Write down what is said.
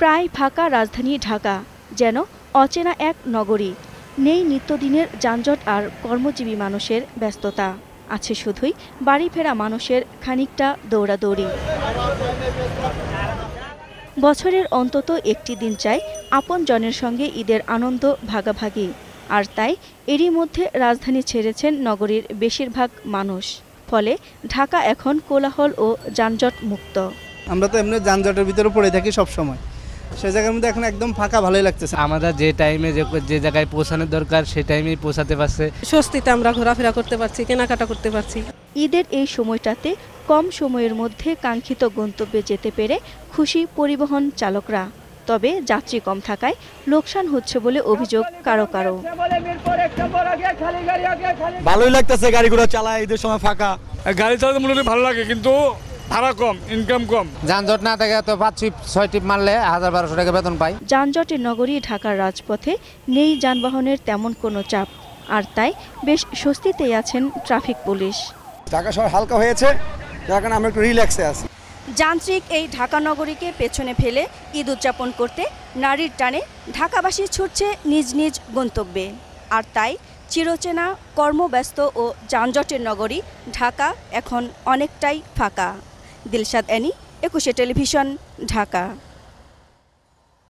প্রায় ফাঁকা রাজধানী ঢাকা, যেন অচেনা এক নগরী। নেই নিত্যদিনের যানজট আর কর্মজীবী মানুষের ব্যস্ততা, আছে শুধুই বাড়ি ফেরা মানুষের খানিকটা দৌড়াদৌড়ি। বছরের অন্তত একটি দিন চাই আপনজনের সঙ্গে ঈদের আনন্দ ভাগাভাগি, আর তাই এরই মধ্যে রাজধানী ছেড়েছেন নগরীর বেশিরভাগ মানুষ। ফলে ঢাকা এখন কোলাহল ও যানজট মুক্ত। আমরা তো এমনি যানজটের ভিতরে পড়ে থাকি সব সময়, সেই জায়গার মধ্যে এখন একদম ফাঁকা, ভালোই লাগতেছে। আমাদের যে টাইমে যে জায়গায় পৌঁছানোর দরকার সেই টাইমেই পৌঁছাতে পারছে। স্বস্তিতে আমরা ঘোরাফেরা করতে পারছি, কেনাকাটা করতে পারছি। ঈদের এই সময়টাতে কম সময়ের মধ্যে কাঙ্ক্ষিত গন্তব্যে যেতে পেরে খুশি পরিবহন চালকরা। তবে যাত্রী কম থাকায় লোকসান হচ্ছে বলে অভিযোগ কারো কারো। ভালোই লাগতেছে, গাড়ি ঘোড়া চালায়, ঈদের সময় ফাঁকা। গাড়ি চালাতে মোটামুটি ভালো লাগে, কিন্তু ভাড়া কম, ইনকাম কম। যানজট না থাকে তো 5-6 টিপ মারলে 1000-1200 টাকা বেতন পাই। যানজটের নগরী ঢাকার রাজপথে নেই যানবাহনের তেমন কোনো চাপ, আর তাই বেশ স্বস্তিতেই আছেন ট্রাফিক পুলিশ। ঢাকা শহর হালকা হয়েছে, যার কারণে আমরা একটু রিল্যাক্সে আছি। যান্ত্রিক এই ঢাকা নগরীকে পেছনে ফেলে ঈদ উদযাপন করতে নারীর টানে ঢাকাবাসী ছুটছে নিজ নিজ গন্তব্যে। আর তাই চিরচেনা কর্মব্যস্ত ও যানজটের নগরী ঢাকা এখন অনেকটাই ফাঁকা। দিলশাদ অ্যানি, 21 টেলিভিশন, ঢাকা।